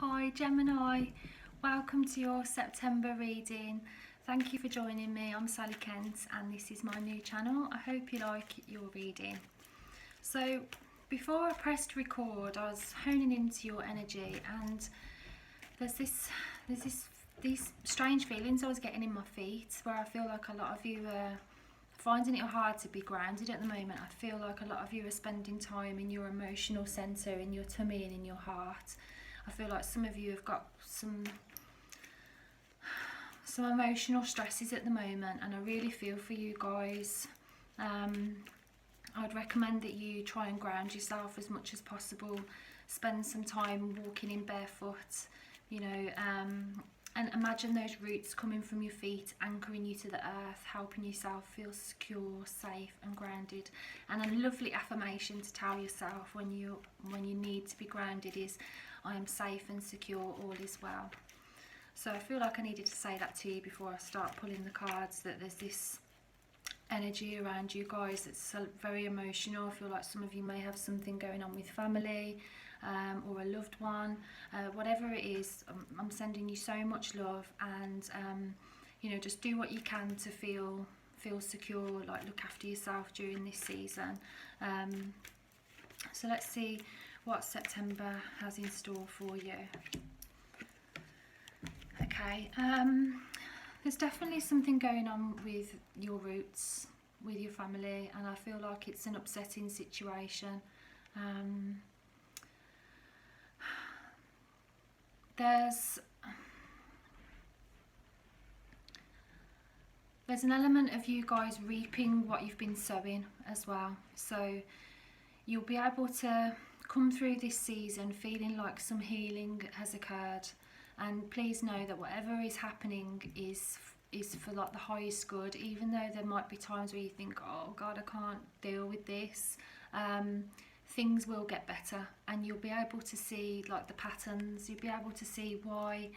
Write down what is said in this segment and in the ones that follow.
Hi Gemini, welcome to your September reading. Thank you for joining me. I'm Sally Kent and this is my new channel. I hope you like your reading. So before I pressed record, I was honing into your energy, and there's these strange feelings I was getting in my feet, where I feel like a lot of you are finding it hard to be grounded at the moment. I feel like a lot of you are spending time in your emotional centre, in your tummy and in your heart. I feel like some of you have got some emotional stresses at the moment, and I really feel for you guys. I'd recommend that you try and ground yourself as much as possible. Spend some time walking in barefoot, and imagine those roots coming from your feet, anchoring you to the earth, helping yourself feel secure, safe and grounded. And a lovely affirmation to tell yourself when you need to be grounded is, I am safe and secure, all is well. So I feel like I needed to say that to you before I start pulling the cards, that there's this energy around you guys that's very emotional. I feel like some of you may have something going on with family, or a loved one, whatever it is. I'm sending you so much love, and just do what you can to feel secure, like look after yourself during this season. So let's see what September has in store for you. Okay, there's definitely something going on with your roots, with your family, and I feel like it's an upsetting situation. There's an element of you guys reaping what you've been sowing as well. So you'll be able to come through this season feeling like some healing has occurred. And please know that whatever is happening is for like the highest good, even though there might be times where you think, oh God, I can't deal with this. Things will get better, and you'll be able to see like the patterns. You'll be able to see why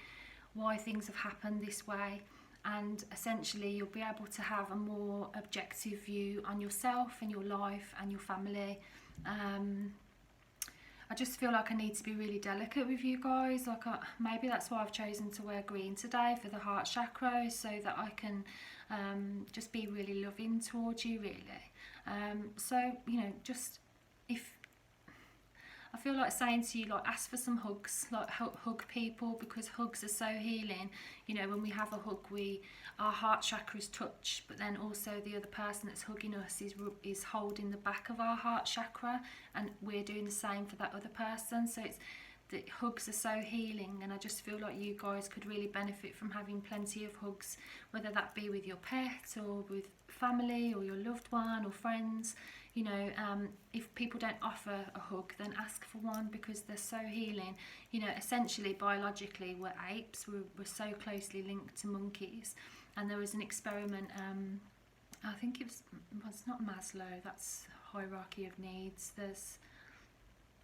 things have happened this way, and essentially you'll be able to have a more objective view on yourself and your life and your family. I just feel like I need to be really delicate with you guys. Like maybe that's why I've chosen to wear green today for the heart chakra, so that I can just be really loving towards you, really. So just if I feel like saying to you, like, ask for some hugs, like hug people, because hugs are so healing. When we have a hug, our heart chakras touch, but then also the other person that's hugging us is holding the back of our heart chakra, and we're doing the same for that other person. So the hugs are so healing, and I just feel like you guys could really benefit from having plenty of hugs, whether that be with your pet or with family or your loved one or friends. If people don't offer a hug, then ask for one, because they're so healing. Essentially, biologically, we're apes. We're so closely linked to monkeys. And there was an experiment, I think it's not Maslow, that's hierarchy of needs.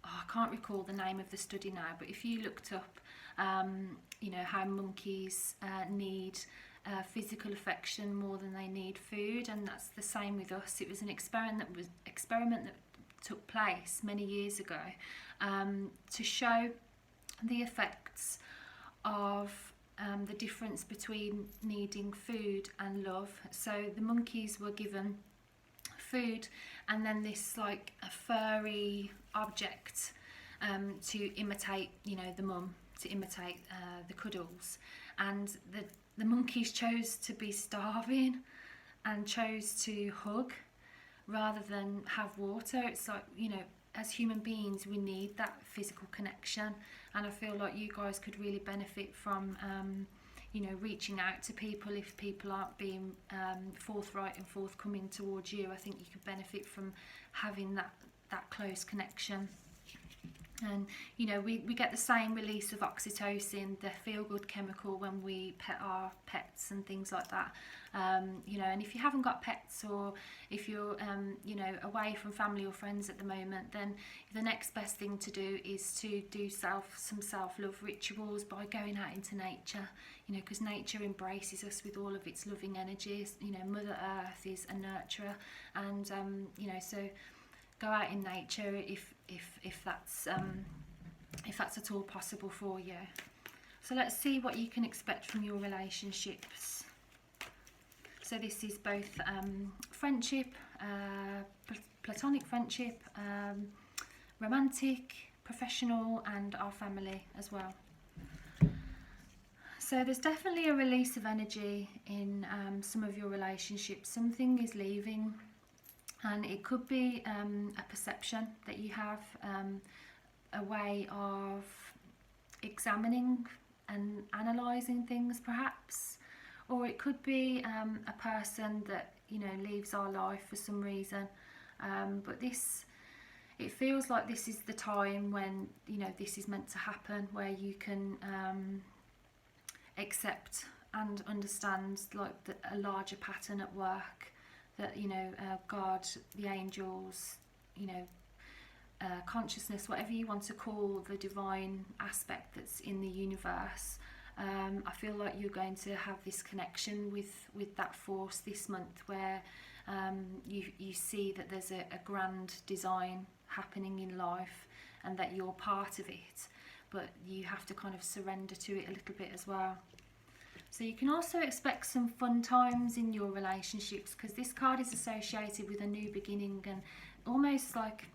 I can't recall the name of the study now, but if you looked up, how monkeys need physical affection more than they need food, and that's the same with us. It was an experiment that took place many years ago, to show the effects of the difference between needing food and love. So the monkeys were given food, and then this like a furry object to imitate, the mum, to imitate the cuddles, and the monkeys chose to be starving and chose to hug rather than have water. It's like, as human beings, we need that physical connection, and I feel like you guys could really benefit from reaching out to people. If people aren't being forthright and forthcoming towards you, I think you could benefit from having that close connection. And we get the same release of oxytocin, the feel-good chemical, when we pet our pets and things like that. And if you haven't got pets, or if you're away from family or friends at the moment, then the next best thing to do is to do some self-love rituals by going out into nature, because nature embraces us with all of its loving energies. Mother Earth is a nurturer, and so go out in nature if that's if that's at all possible for you. So let's see what you can expect from your relationships. So this is both friendship, platonic friendship, romantic, professional, and our family as well. So there's definitely a release of energy in some of your relationships. Something is leaving, and it could be a perception that you have, a way of examining and analysing things perhaps, or it could be a person that, you know, leaves our life for some reason, but it feels like this is the time when, you know, this is meant to happen, where you can accept and understand like a larger pattern at work, that, you know, God, the angels, you know, consciousness, whatever you want to call the divine aspect that's in the universe. I feel like you're going to have this connection with that force this month, where you see that there's a grand design happening in life and that you're part of it, but you have to kind of surrender to it a little bit as well. So you can also expect some fun times in your relationships, because this card is associated with a new beginning and almost like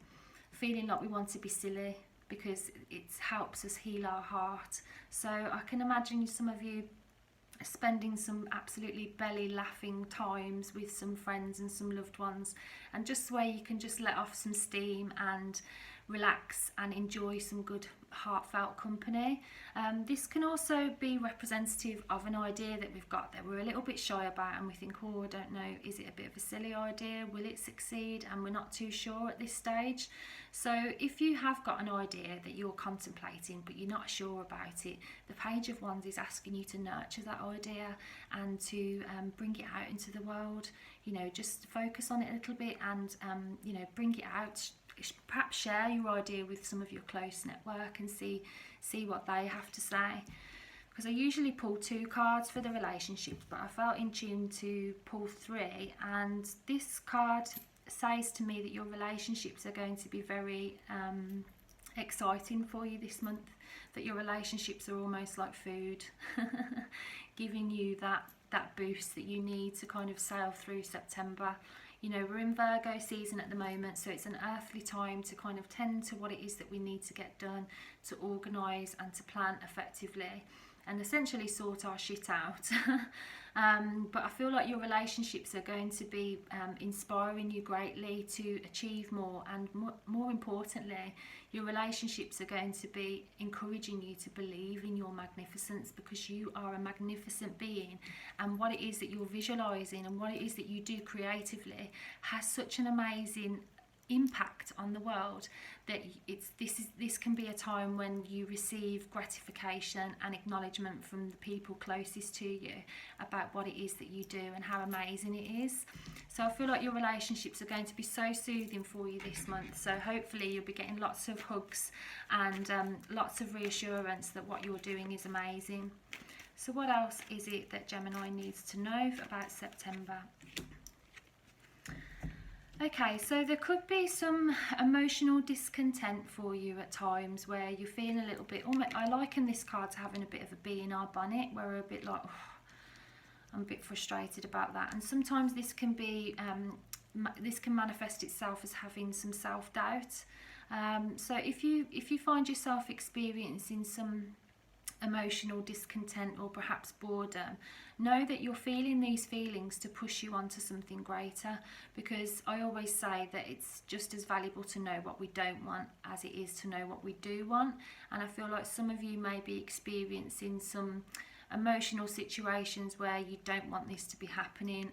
feeling like we want to be silly, because it helps us heal our heart. So I can imagine some of you spending some absolutely belly laughing times with some friends and some loved ones, and just where you can just let off some steam and relax and enjoy some good heartfelt company. This can also be representative of an idea that we've got that we're a little bit shy about, and we think, oh, I don't know, is it a bit of a silly idea, will it succeed, and we're not too sure at this stage. So if you have got an idea that you're contemplating but you're not sure about it, the Page of Wands is asking you to nurture that idea and to bring it out into the world. You know, just focus on it a little bit and you know, bring it out. Perhaps share your idea with some of your close network and see what they have to say, because I usually pull 2 cards for the relationships, but I felt in tune to pull 3, and this card says to me that your relationships are going to be very exciting for you this month, that your relationships are almost like food giving you that boost that you need to kind of sail through September. You know, we're in Virgo season at the moment, so it's an earthly time to kind of tend to what it is that we need to get done, to organise and to plan effectively and essentially sort our shit out. But I feel like your relationships are going to be inspiring you greatly to achieve more, and more importantly, your relationships are going to be encouraging you to believe in your magnificence, because you are a magnificent being, and what it is that you're visualising and what it is that you do creatively has such an amazing impact on the world that this can be a time when you receive gratification and acknowledgement from the people closest to you about what it is that you do and how amazing it is. So I feel like your relationships are going to be so soothing for you this month, so hopefully you'll be getting lots of hugs and lots of reassurance that what you're doing is amazing. So what else is it that Gemini needs to know about September? Okay, so there could be some emotional discontent for you at times, where you're feeling a little bit, I liken this card to having a bit of a bee in our bonnet, where we're a bit like, oh, I'm a bit frustrated about that. And sometimes this can be, this can manifest itself as having some self-doubt. So if you find yourself experiencing some emotional discontent or perhaps boredom, know that you're feeling these feelings to push you on to something greater, because I always say that it's just as valuable to know what we don't want as it is to know what we do want. And I feel like some of you may be experiencing some emotional situations where you don't want this to be happening,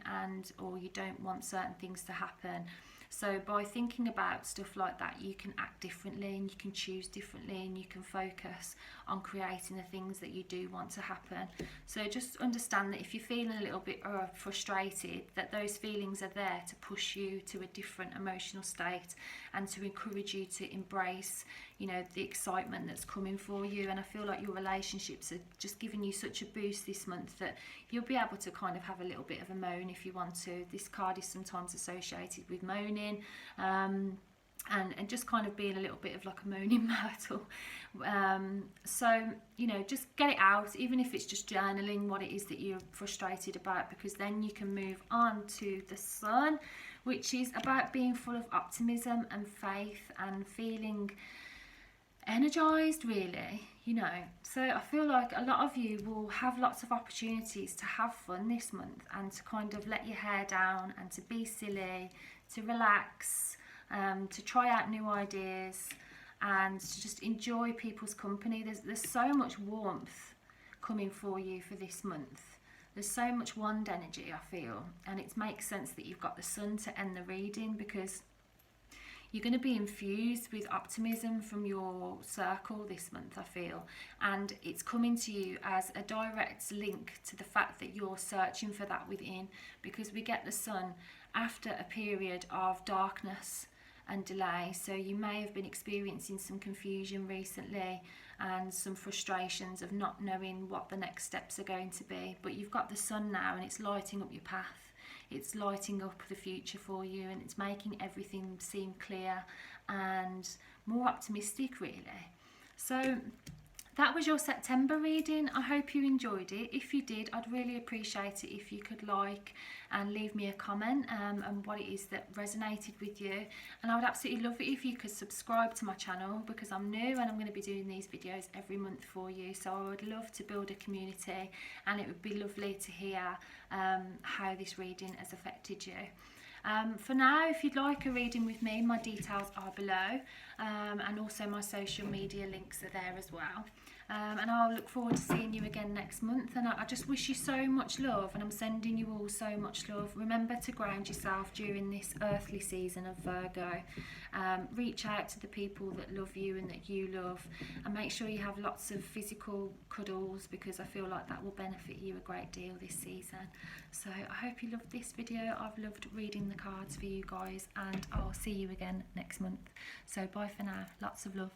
or you don't want certain things to happen. So by thinking about stuff like that, you can act differently and you can choose differently, and you can focus on creating the things that you do want to happen. So just understand that if you're feeling a little bit frustrated, that those feelings are there to push you to a different emotional state and to encourage you to embrace, you know, the excitement that's coming for you. And I feel like your relationships are just giving you such a boost this month that you'll be able to kind of have a little bit of a moan if you want to. This card is sometimes associated with moaning. and just kind of being a little bit of like a moaning myrtle. So, you know, just get it out, even if it's just journaling what it is that you're frustrated about, because then you can move on to the Sun, which is about being full of optimism and faith and feeling energized, really, you know. So I feel like a lot of you will have lots of opportunities to have fun this month and to kind of let your hair down and to be silly, to relax, to try out new ideas and to just enjoy people's company. There's so much warmth coming for you for this month. There's so much wand energy, I feel, and it makes sense that you've got the Sun to end the reading, because you're going to be infused with optimism from your circle this month, I feel, and it's coming to you as a direct link to the fact that you're searching for that within, because we get the Sun after a period of darkness and delay. So you may have been experiencing some confusion recently and some frustrations of not knowing what the next steps are going to be, but you've got the Sun now and it's lighting up your path. It's lighting up the future for you, and it's making everything seem clear and more optimistic, really. So that was your September reading. I hope you enjoyed it. If you did, I'd really appreciate it if you could like and leave me a comment on what it is that resonated with you. And I would absolutely love it if you could subscribe to my channel, because I'm new and I'm going to be doing these videos every month for you. So I would love to build a community, and it would be lovely to hear how this reading has affected you. For now, if you'd like a reading with me, my details are below, and also my social media links are there as well. And I'll look forward to seeing you again next month, and I just wish you so much love, and I'm sending you all so much love. Remember to ground yourself during this earthly season of Virgo. Reach out to the people that love you and that you love, and make sure you have lots of physical cuddles, because I feel like that will benefit you a great deal this season. So I hope you loved this video. I've loved reading the cards for you guys, and I'll see you again next month. So bye for now. Lots of love.